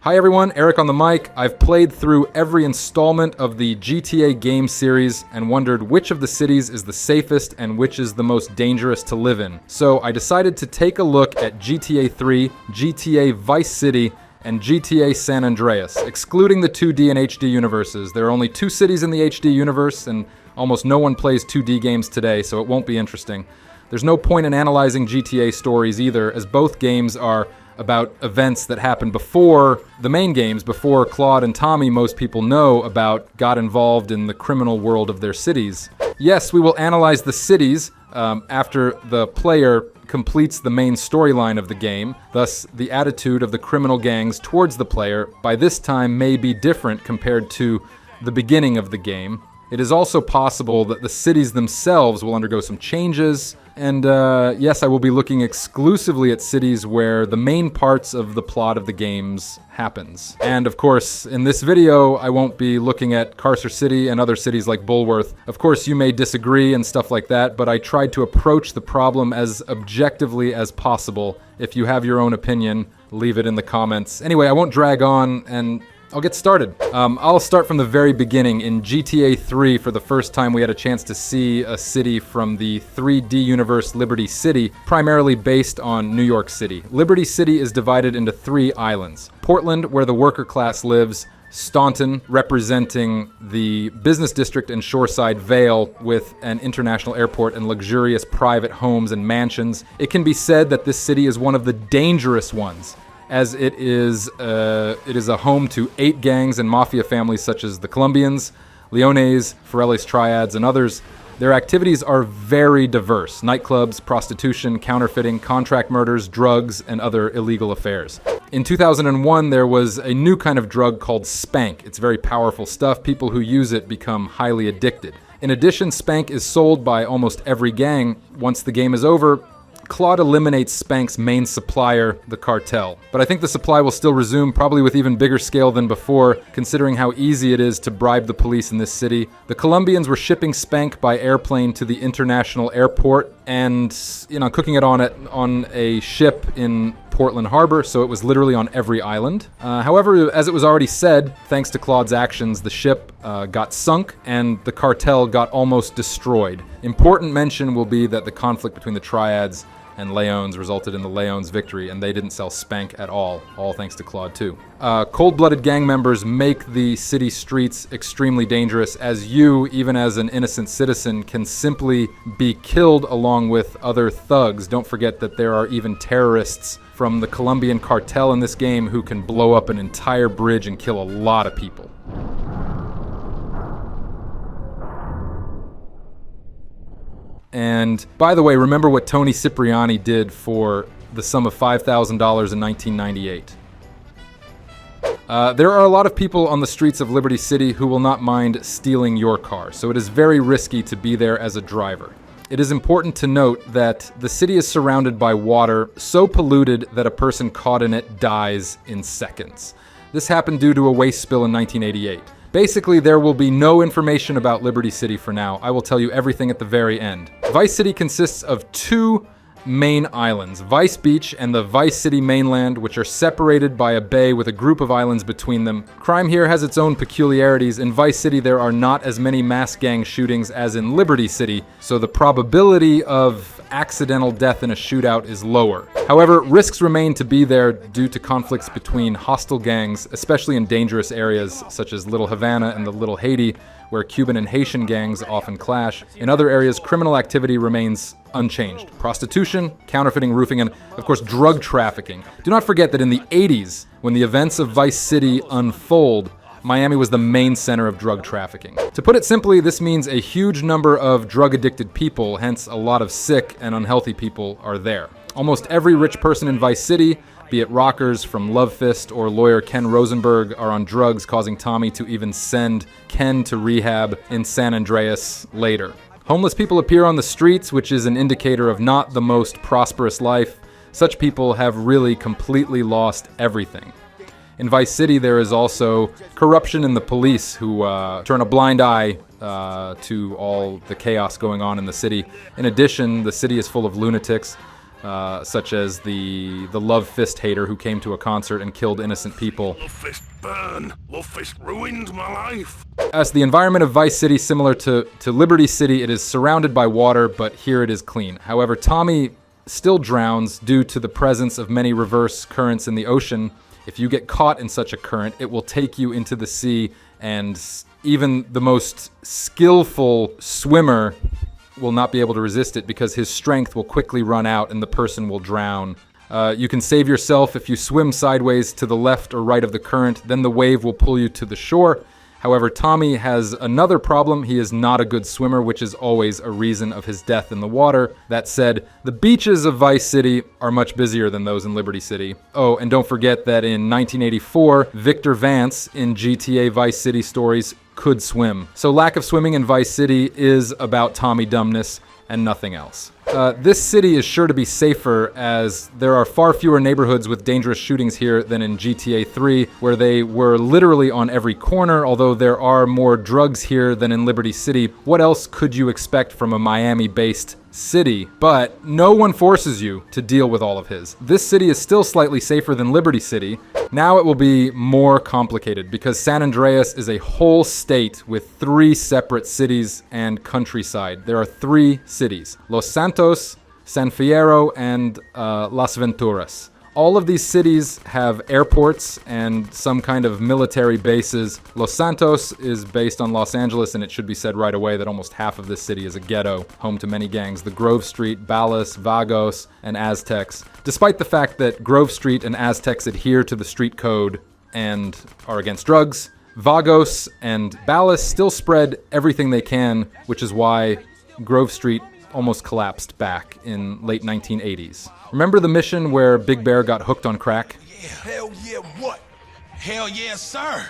Hi everyone, Eric on the mic. I've played through every installment of the GTA game series and wondered which of the cities is the safest and which is the most dangerous to live in. So I decided to take a look at GTA 3, GTA Vice City, and GTA San Andreas, excluding the 2D and HD universes. There are only 2 cities in the HD universe, and almost no one plays 2D games today, so it won't be interesting. There's no point in analyzing GTA stories either, as both games are about events that happened before the main games, before Claude and Tommy, most people know about, got involved in the criminal world of their cities. Yes, we will analyze the cities after the player completes the main storyline of the game. Thus, the attitude of the criminal gangs towards the player by this time may be different compared to the beginning of the game. It is also possible that the cities themselves will undergo some changes, and yes, I will be looking exclusively at cities where the main parts of the plot of the games happens. And of course, in this video, I won't be looking at Carcer City and other cities like Bulworth. Of course, you may disagree and stuff like that, but I tried to approach the problem as objectively as possible. If you have your own opinion, leave it in the comments. Anyway, I won't drag on, and I'll get started. I'll start from the very beginning. In GTA 3, for the first time, we had a chance to see a city from the 3D universe Liberty City, primarily based on New York City. Liberty City is divided into 3 islands. Portland, where the worker class lives. Staunton, representing the business district and shoreside Vale with an international airport and luxurious private homes and mansions. It can be said that this city is one of the dangerous ones, as it is a home to 8 gangs and mafia families such as the Colombians, Leones, Forelli's Triads, and others. Their activities are very diverse: nightclubs, prostitution, counterfeiting, contract murders, drugs, and other illegal affairs. In 2001, there was a new kind of drug called Spank. It's very powerful stuff. People who use it become highly addicted. In addition, Spank is sold by almost every gang. Once the game is over, Claude eliminates Spank's main supplier, the cartel. But I think the supply will still resume, probably with even bigger scale than before, considering how easy it is to bribe the police in this city. The Colombians were shipping Spank by airplane to the international airport and, cooking it on a ship in Portland Harbor, so it was literally on every island. However, as it was already said, thanks to Claude's actions, the ship got sunk and the cartel got almost destroyed. Important mention will be that the conflict between the Triads and Leones resulted in the Leones' victory, and they didn't sell Spank at all thanks to Claude too. Cold-blooded gang members make the city streets extremely dangerous, as you, even as an innocent citizen, can simply be killed along with other thugs. Don't forget that there are even terrorists from the Colombian cartel in this game who can blow up an entire bridge and kill a lot of people. And by the way, remember what Tony Cipriani did for the sum of $5,000 in 1998. There are a lot of people on the streets of Liberty City who will not mind stealing your car, so it is very risky to be there as a driver. It is important to note that the city is surrounded by water so polluted that a person caught in it dies in seconds. This happened due to a waste spill in 1988. Basically, there will be no information about Liberty City for now. I will tell you everything at the very end. Vice City consists of 2 main islands, Vice Beach and the Vice City mainland, which are separated by a bay with a group of islands between them. Crime here has its own peculiarities. In Vice City, there are not as many mass gang shootings as in Liberty City, so the probability of accidental death in a shootout is lower. However, risks remain to be there due to conflicts between hostile gangs, especially in dangerous areas such as Little Havana and the Little Haiti, where Cuban and Haitian gangs often clash. In other areas, criminal activity remains unchanged. Prostitution, counterfeiting, roofing, and of course drug trafficking. Do not forget that in the 80s, when the events of Vice City unfold, Miami was the main center of drug trafficking. To put it simply, this means a huge number of drug-addicted people, hence a lot of sick and unhealthy people are there. Almost every rich person in Vice City, be it rockers from Love Fist or lawyer Ken Rosenberg, are on drugs, causing Tommy to even send Ken to rehab in San Andreas later. Homeless people appear on the streets, which is an indicator of not the most prosperous life. Such people have really completely lost everything. In Vice City, there is also corruption in the police who turn a blind eye to all the chaos going on in the city. In addition, the city is full of lunatics. such as the Love Fist hater who came to a concert and killed innocent people. Love Fist burn. Love Fist ruined my life. As the environment of Vice City, similar to Liberty City, it is surrounded by water, but here it is clean. However, Tommy still drowns due to the presence of many reverse currents in the ocean. If you get caught in such a current, it will take you into the sea, and even the most skillful swimmer will not be able to resist it because his strength will quickly run out and the person will drown. You can save yourself if you swim sideways to the left or right of the current, then the wave will pull you to the shore. However, Tommy has another problem. He is not a good swimmer, which is always a reason of his death in the water. That said, the beaches of Vice City are much busier than those in Liberty City. Oh, and don't forget that in 1984, Victor Vance in GTA Vice City Stories could swim. So lack of swimming in Vice City is about Tommy dumbness and nothing else. This city is sure to be safer, as there are far fewer neighborhoods with dangerous shootings here than in GTA 3, where they were literally on every corner, although there are more drugs here than in Liberty City. What else could you expect from a Miami-based city? But no one forces you to deal with all of his. This city is still slightly safer than Liberty City. Now it will be more complicated because San Andreas is a whole state with 3 separate cities and countryside. There are 3 cities: Los Santos, San Fierro, and Las Venturas. All of these cities have airports and some kind of military bases. Los Santos is based on Los Angeles, and it should be said right away that almost half of this city is a ghetto, home to many gangs: the Grove Street, Ballas, Vagos, and Aztecs. Despite the fact that Grove Street and Aztecs adhere to the street code and are against drugs, Vagos and Ballas still spread everything they can, which is why Grove Street almost collapsed back in late 1980s. Remember the mission where Big Bear got hooked on crack? Yeah, hell yeah, what? Hell yeah, sir.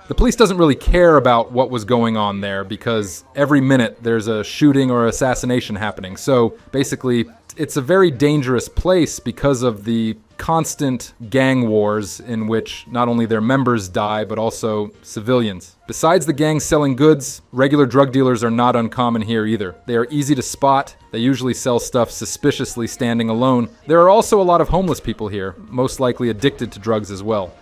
The police doesn't really care about what was going on there because every minute there's a shooting or assassination happening. So basically, it's a very dangerous place because of the constant gang wars in which not only their members die, but also civilians. Besides the gangs selling goods, regular drug dealers are not uncommon here either. They are easy to spot. They usually sell stuff suspiciously standing alone. There are also a lot of homeless people here, most likely addicted to drugs as well.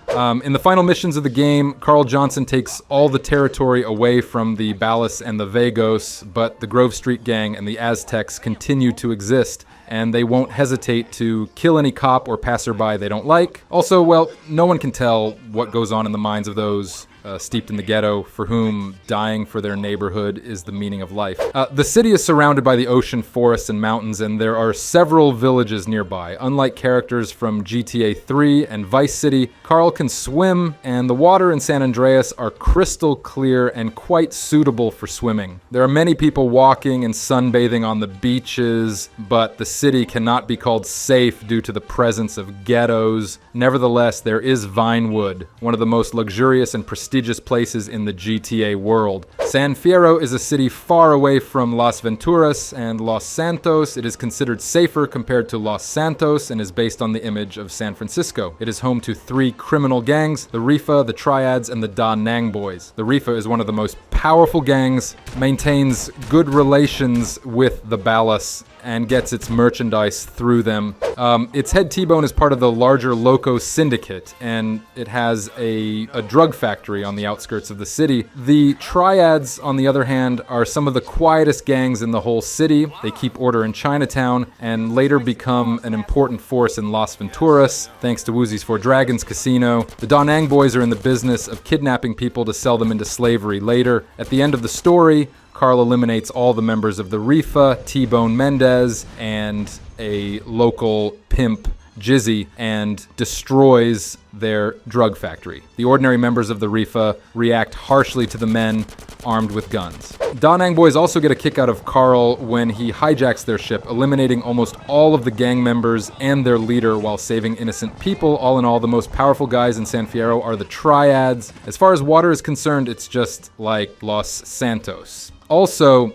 In the final missions of the game, Carl Johnson takes all the territory away from the Ballas and the Vagos, but the Grove Street Gang and the Aztecs continue to exist, and they won't hesitate to kill any cop or passerby they don't like. Also, well, no one can tell what goes on in the minds of those steeped in the ghetto, for whom dying for their neighborhood is the meaning of life. The city is surrounded by the ocean, forests, and mountains, and there are several villages nearby. Unlike characters from GTA 3 and Vice City, Carl can swim, and the water in San Andreas are crystal clear and quite suitable for swimming. There are many people walking and sunbathing on the beaches, but the city cannot be called safe due to the presence of ghettos. Nevertheless, there is Vinewood, one of the most luxurious and prestigious places in the GTA world. San Fierro is a city far away from Las Venturas and Los Santos. It is considered safer compared to Los Santos and is based on the image of San Francisco. It is home to 3 criminal gangs: the Rifa, the Triads, and the Da Nang Boys. The Rifa is one of the most powerful gangs, maintains good relations with the Ballas, and gets its merchandise through them. Its head T-Bone is part of the larger Loco Syndicate, and it has a drug factory on the outskirts of the city. The Triads, on the other hand, are some of the quietest gangs in the whole city. They keep order in Chinatown and later become an important force in Las Venturas, thanks to Woozy's Four Dragons Casino. The Da Nang Boys are in the business of kidnapping people to sell them into slavery later. At the end of the story, Carl eliminates all the members of the Rifa, T-Bone Mendez, and a local pimp, Jizzy, and destroys their drug factory. The ordinary members of the Rifa react harshly to the men armed with guns. Da Nang Boys also get a kick out of Carl when he hijacks their ship, eliminating almost all of the gang members and their leader while saving innocent people. All in all, the most powerful guys in San Fierro are the Triads. As far as water is concerned, it's just like Los Santos. Also,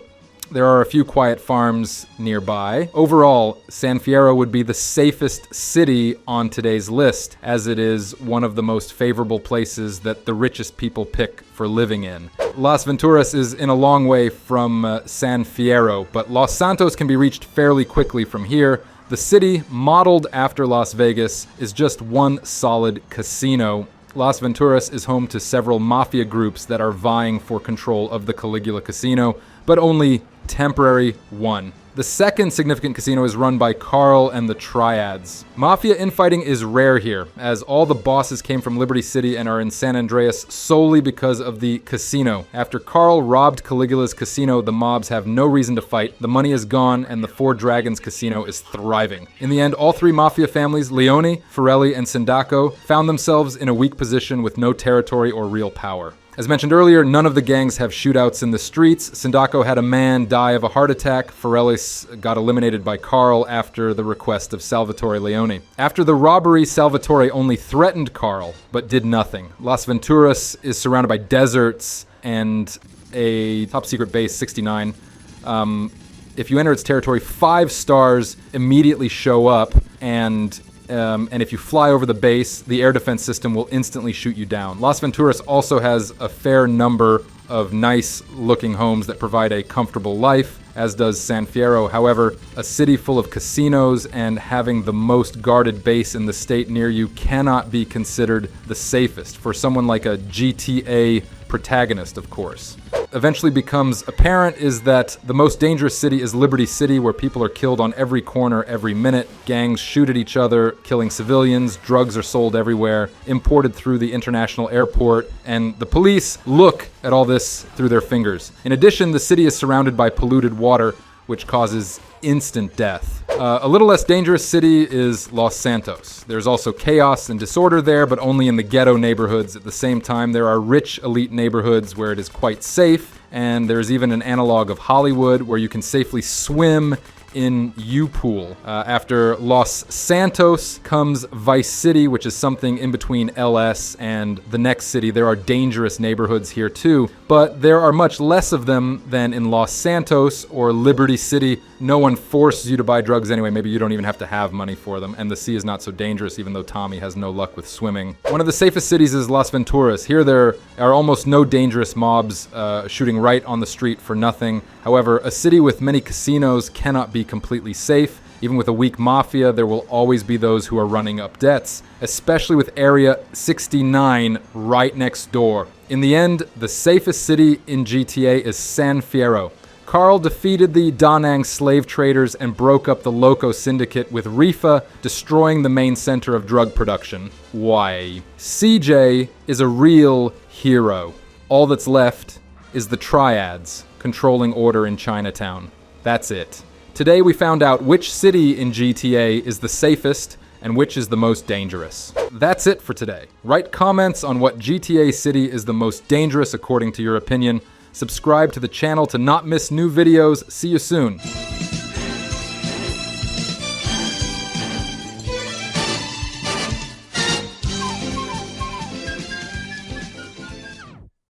there are a few quiet farms nearby. Overall, San Fierro would be the safest city on today's list, as it is one of the most favorable places that the richest people pick for living in. Las Venturas is in a long way from San Fierro, but Los Santos can be reached fairly quickly from here. The city, modeled after Las Vegas, is just one solid casino. Las Venturas is home to several mafia groups that are vying for control of the Caligula Casino, but only temporary one. The second significant casino is run by Carl and the Triads. Mafia infighting is rare here, as all the bosses came from Liberty City and are in San Andreas solely because of the casino. After Carl robbed Caligula's casino, the mobs have no reason to fight, the money is gone, and the Four Dragons casino is thriving. In the end, all three mafia families, Leone, Forelli, and Sindaco, found themselves in a weak position with no territory or real power. As mentioned earlier, none of the gangs have shootouts in the streets. Sindaco had a man die of a heart attack. Forelli got eliminated by Carl after the request of Salvatore Leone. After the robbery, Salvatore only threatened Carl, but did nothing. Las Venturas is surrounded by deserts and a top-secret base, 69. If you enter its territory, 5 stars immediately show up, and if you fly over the base, the air defense system will instantly shoot you down. Las Venturas also has a fair number of nice-looking homes that provide a comfortable life, as does San Fierro. However, a city full of casinos and having the most guarded base in the state near you cannot be considered the safest for someone like a GTA protagonist, of course. Eventually becomes apparent is that the most dangerous city is Liberty City, where people are killed on every corner every minute. Gangs shoot at each other, killing civilians. Drugs are sold everywhere, imported through the international airport, and the police look at all this through their fingers. In addition, the city is surrounded by polluted water, which causes instant death. A little less dangerous city is Los Santos. There's also chaos and disorder there, but only in the ghetto neighborhoods. At the same time, there are rich elite neighborhoods where it is quite safe, and there's even an analog of Hollywood where you can safely swim in U-Pool. After Los Santos comes Vice City, which is something in between LS and the next city. There are dangerous neighborhoods here too, but there are much less of them than in Los Santos or Liberty City. No one forces you to buy drugs anyway. Maybe you don't even have to have money for them, and the sea is not so dangerous, even though Tommy has no luck with swimming. One of the safest cities is Las Venturas. Here there are almost no dangerous mobs shooting right on the street for nothing. However, a city with many casinos cannot be completely safe. Even with a weak mafia, there will always be those who are running up debts, especially with Area 69 right next door. In the end, the safest city in GTA is San Fierro. Carl defeated the Da Nang slave traders and broke up the Loco Syndicate, with Rifa destroying the main center of drug production. Why? CJ is a real hero. All that's left is the Triads controlling order in Chinatown. That's it. Today we found out which city in GTA is the safest and which is the most dangerous. That's it for today. Write comments on what GTA city is the most dangerous according to your opinion. Subscribe to the channel to not miss new videos. See you soon.